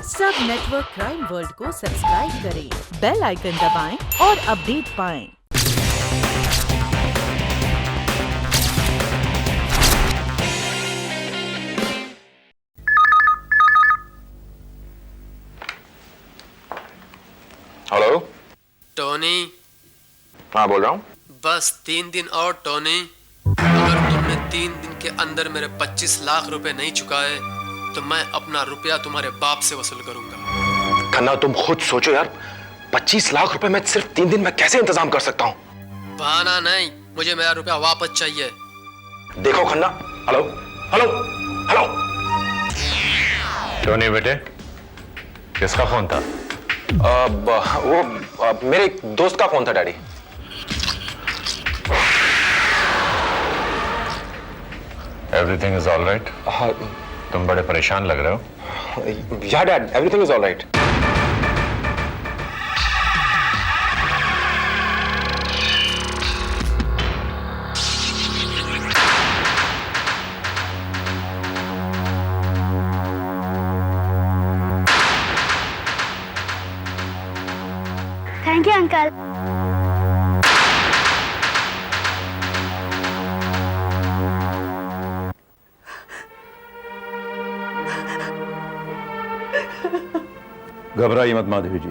सब network crime world को subscribe करें, बेल आइकन दबाएं और अपडेट पाएं। Hello Tony. हाँ बोल रहा हूँ। बस 3 दिन और टोनी। अगर तुमने 3 दिन के अंदर मेरे 25 लाख रुपए नहीं चुकाए तो मैं अपना रुपया तुम्हारे बाप से वसूल करूंगा। खन्ना तुम खुद सोचो यार, 25 लाख रुपए मैं सिर्फ 3 दिन में कैसे इंतजाम कर सकता हूँ? बहाना नहीं, मुझे मेरा रुपया वापस चाहिए। देखो Khanna, hello hello hello. Tony बेटे, किसका फोन था? मेरे एक दोस्त का फोन था daddy. Everything is all right? हाँ। तुम बड़े परेशान लग रहे हो। या dad, everything is all right. Thank you uncle. घबराइए मत माधवी जी,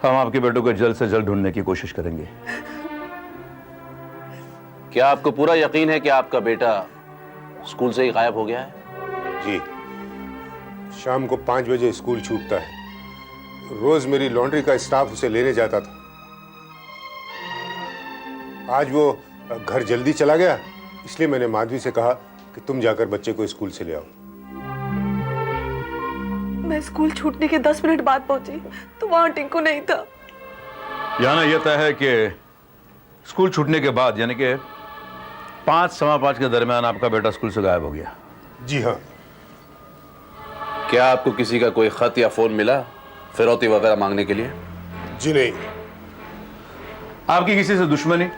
हम आपके बेटों को जल्द से जल्द ढूंढने की कोशिश करेंगे। क्या आपको पूरा यकीन है कि आपका बेटा स्कूल से ही गायब हो गया है? जी, शाम को 5 बजे स्कूल छूटता है। रोज मेरी लॉन्ड्री का स्टाफ उसे लेने जाता था। आज वो घर जल्दी चला गया, इसलिए मैंने माधवी से कहा कि तुम जाकर बच्चे को स्कूल से ले आओ। मैं स्कूल छूटने के 10 मिनट बाद पहुंची तो वहां टिंकू नहीं था। याना यह तय है कि स्कूल छूटने के बाद यानी कि 5 सवा 5 के दरमियान आपका बेटा स्कूल से गायब हो गया। जी हाँ। क्या आपको किसी का कोई खत या फोन मिला फिरौती वगैरह मांगने के लिए? जी नहीं। आपकी किसी से दुश्मनी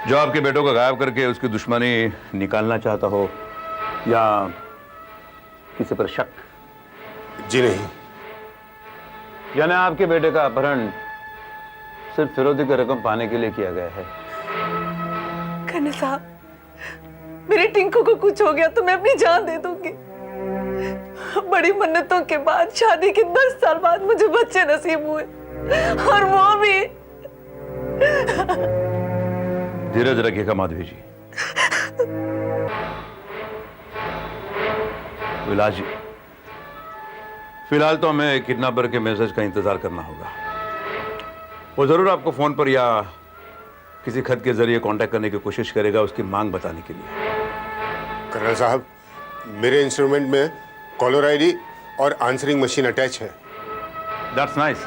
जो आपके बेटों को गायब करके उसकी दुश्मनी निकालना चाहता हो, या किसी पर शक? जी नहीं। यानी आपके बेटे का अपहरण सिर्फ फिरौती की रकम पाने के लिए किया गया है? खन्ना साहब, मेरे टिंकू को कुछ हो गया तो मैं अपनी जान दे दूंगी। बड़ी मन्नतों के बाद शादी के 10 साल बाद मुझे बच्चे नसीब हुए, और वो भी। धीरज रखिएगा माधवी जी। फिलहाल तो हमें किडनैपर के मैसेज का इंतजार करना होगा। वो जरूर आपको फोन पर या किसी खत के जरिए कांटेक्ट करने की कोशिश करेगा उसकी मांग बताने के लिए। कर्नल साहब, मेरे इंस्ट्रूमेंट में कॉलर आईडी और आंसरिंग मशीन अटैच है। That's nice.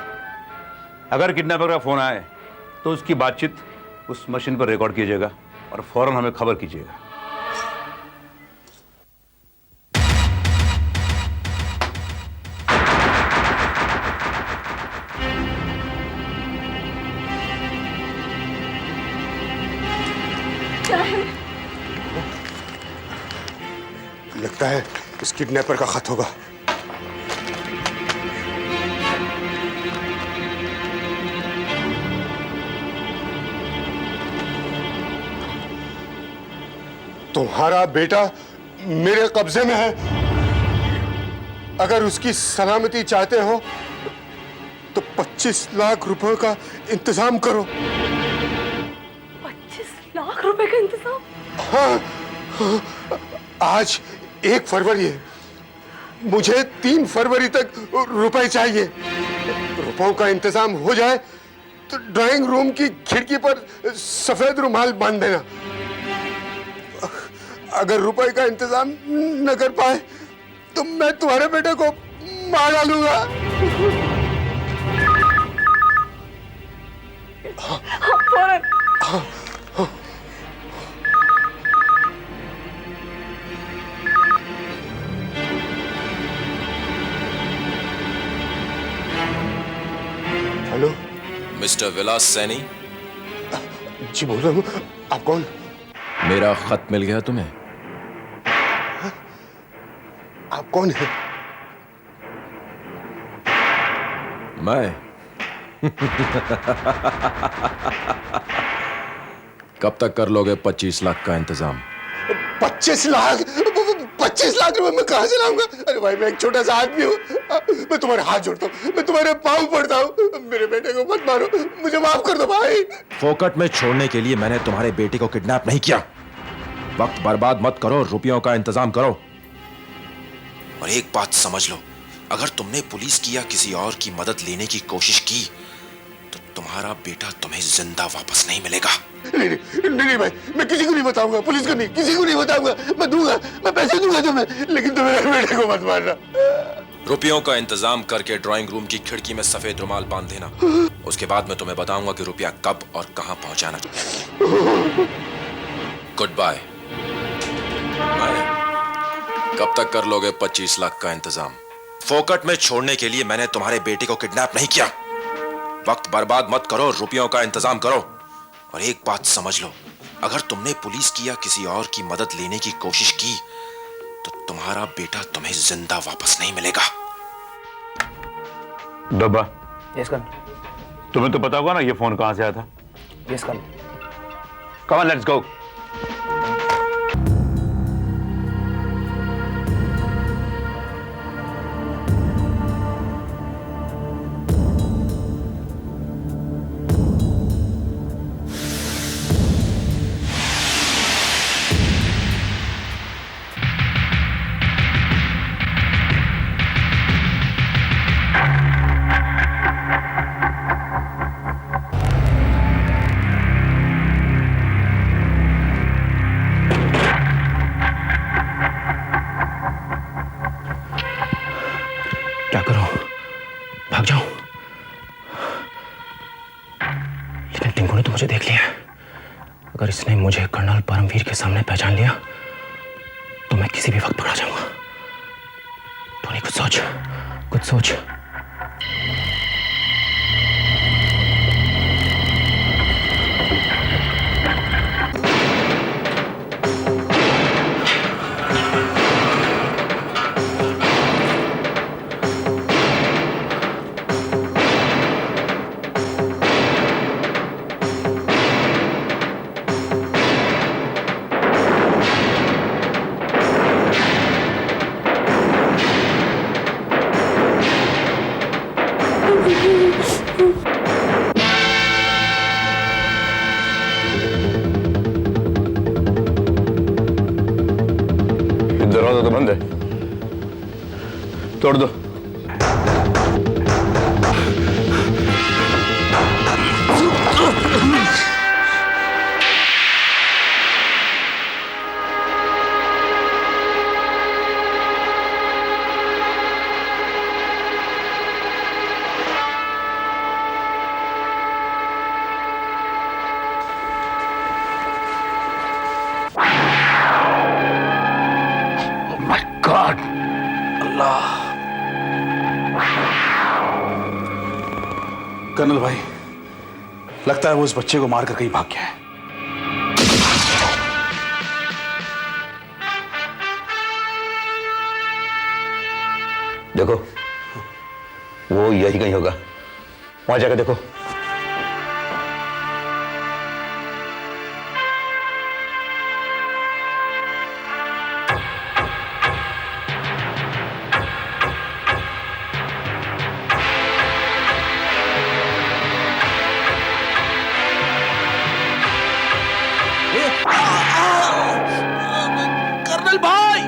अगर किडनैपर का फोन आए तो उसकी बातचीत उस मशीन पर रिकॉर्ड कीजिएगा और फौरन हमें खबर कीजिएगा। लगता है उस किडनैपर का खत होगा। तुम्हारा बेटा मेरे कब्जे में है। अगर उसकी सलामती चाहते हो तो 25 लाख रुपए का इंतजाम करो। 25 लाख रुपए का इंतजाम? हाँ, आज 1 फरवरी है, मुझे 3 फरवरी तक रुपए चाहिए। रुपयों का इंतजाम हो जाए तो ड्राइंग रूम की खिड़की पर सफेद रुमाल बांध देना। अगर रुपए का इंतजाम न कर पाए तो मैं तुम्हारे बेटे को मार डालूंगा। फौरन। हेलो, मिस्टर विलास सैनी। जी बोल रहा हूँ। आप कौन? मेरा खत मिल गया तुम्हें? आप कौन है? मैं कब तक कर लोगे 25 लाख का इंतजाम? 25 लाख? 25 लाख रुपए मैं कहां से लाऊंगा? अरे भाई, मैं एक छोटा सा आदमी हूँ। मैं तुम्हारे हाथ जोड़ता हूँ, मैं तुम्हारे पाँव पड़ता हूँ। मेरे बेटे को मत मारो, मुझे माफ कर दो भाई। फोकट में छोड़ने के लिए मैंने तुम्हारे बेटे को किडनैप नहीं किया। वक्त बर्बाद मत करो, रुपयों का इंतजाम करो। और एक बात समझ लो, अगर तुमने पुलिस की या किसी और की मदद लेने की कोशिश की तो तुम्हारा बेटा तुम्हें जिंदा वापस नहीं मिलेगा। नहीं भाई, मैं किसी को नहीं बताऊंगा, पुलिस को नहीं, किसी को नहीं बताऊंगा। मैं दूंगा, मैं पैसे दूंगा तुम्हें, लेकिन तुम मेरे बेटे को मत मारना। रुपयों का इंतजाम करके ड्राइंग रूम की खिड़की में सफेद रुमाल बांध देना। उसके बाद मैं तुम्हें बताऊंगा कि रुपया कब और कहां पहुंचाना। Goodbye. कब तक कर लोगे 25 लाख का इंतजाम? फोकट में छोड़ने के लिए मैंने तुम्हारे बेटे को किडनैप नहीं किया। वक्त बर्बाद मत करो, रुपयों का इंतजाम करो। और एक बात समझ लो, अगर तुमने पुलिस की या किसी और की मदद लेने की कोशिश की तो तुम्हारा बेटा तुम्हें जिंदा वापस नहीं मिलेगा। डब्बा, यस कर। तुम्हें तो पता होगा ना ये फोन कहां से आया था? यस कर। Come on, let's go. क्या करूं? भाग जाऊं? लेकिन टिंकू ने तो मुझे देख लिया। अगर इसने मुझे कर्नल परमवीर के सामने पहचान लिया तो मैं किसी भी वक्त पकड़ा जाऊंगा। टोनी, कुछ सोच, कुछ सोच। दरवाजा तो बंद है, तोड़ दो। कर्नल भाई, लगता है वो उस बच्चे को मारकर कहीं भाग गया है। देखो, वो यही कहीं होगा, वहां जाकर देखो। कर्नल भाई!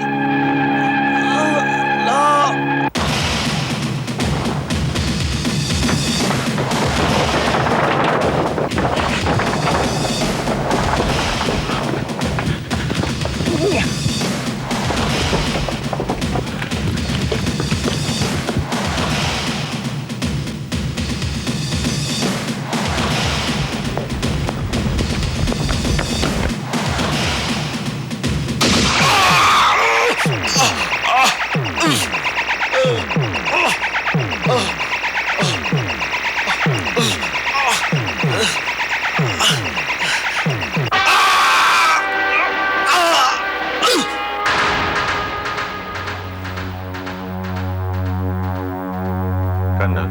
कर्नल,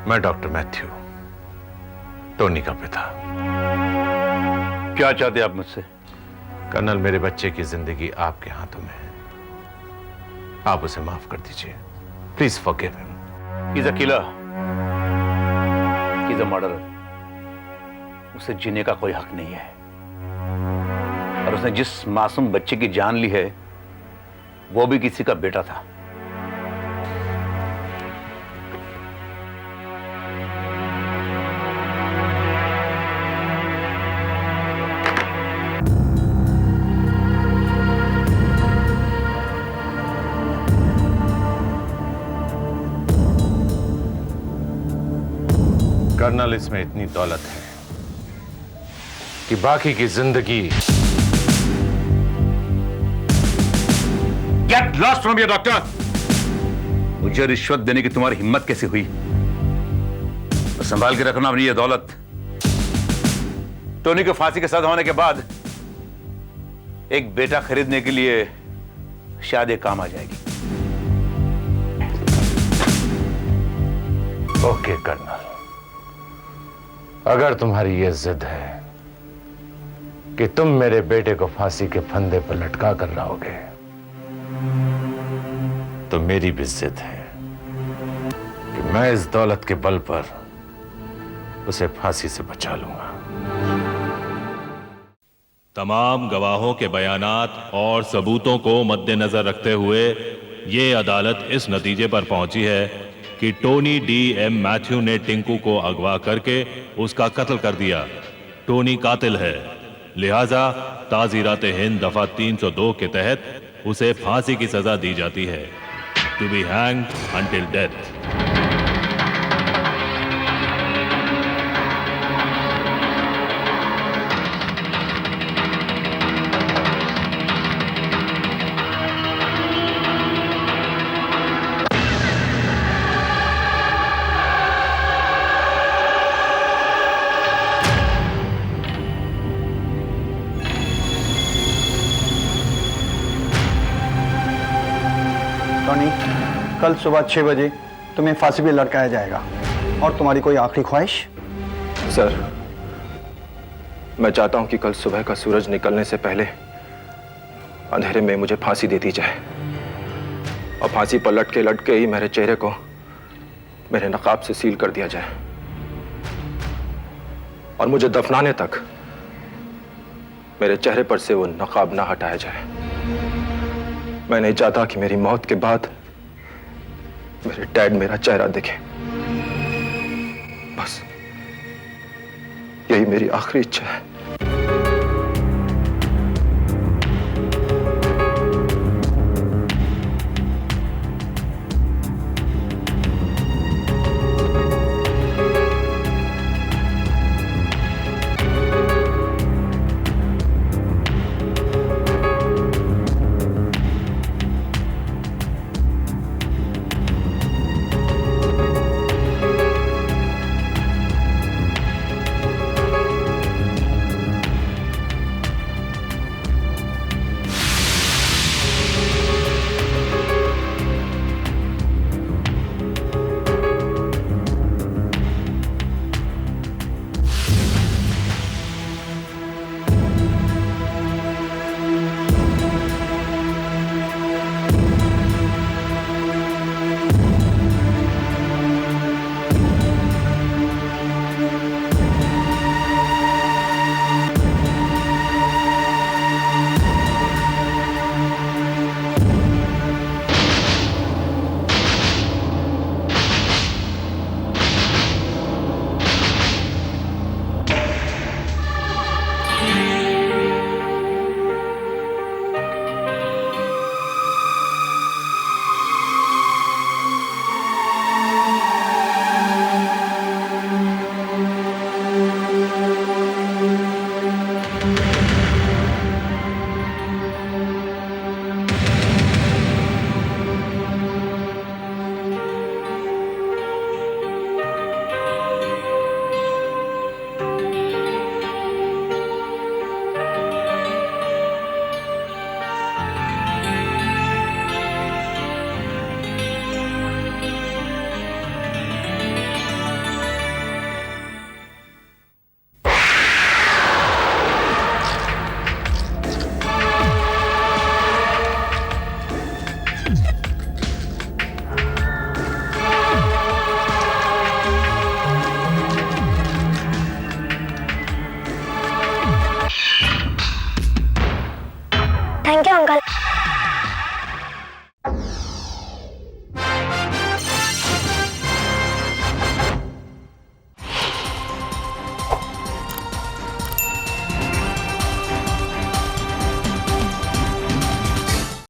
मैं डॉक्टर मैथ्यू, टोनी का पिता। क्या चाहते आप मुझसे? कर्नल, मेरे बच्चे की जिंदगी आपके हाथों में है। आप उसे माफ कर दीजिए। Please forgive him. He's a killer. He's a murderer. उसे जीने का कोई हक नहीं है, और उसने जिस मासूम बच्चे की जान ली है वो भी किसी का बेटा था। कर्नल, इसमें इतनी दौलत है कि बाकी की जिंदगी। Get lost from here, doctor. मुझे रिश्वत देने की तुम्हारी हिम्मत कैसे हुई? तो संभाल के रखना अपनी ये दौलत। टोनी को फांसी के सजा होने के बाद एक बेटा खरीदने के लिए शायद ये काम आ जाएगी। ओके कर्नल, अगर तुम्हारी यह जिद है कि तुम मेरे बेटे को फांसी के फंदे पर लटका कर लाओगे, तो मेरी भी जिद है कि मैं इस दौलत के बल पर उसे फांसी से बचा लूंगा। तमाम गवाहों के बयानात और सबूतों को मद्देनजर रखते हुए ये अदालत इस नतीजे पर पहुंची है कि टोनी D.M. मैथ्यू ने टिंकू को अगवा करके उसका कत्ल कर दिया। टोनी कातिल है, लिहाजा ताज़ीरात हिंद दफा 302 के तहत उसे फांसी की सजा दी जाती है, to be hanged until death. Tony, कल सुबह 6 बजे तुम्हें फांसी पे लटकाया जाएगा। और तुम्हारी कोई आखिरी ख्वाहिश? सर, मैं चाहता हूं कि कल सुबह का सूरज निकलने से पहले अंधेरे में मुझे फांसी दे दी जाए, और फांसी पर लटके लटके ही मेरे चेहरे को मेरे नकाब से सील कर दिया जाए, और मुझे दफनाने तक मेरे चेहरे पर से वो नकाब ना हटाया जाए। मैं नहीं चाहता कि मेरी मौत के बाद मेरे डैड मेरा चेहरा देखे। बस यही मेरी आखिरी इच्छा है।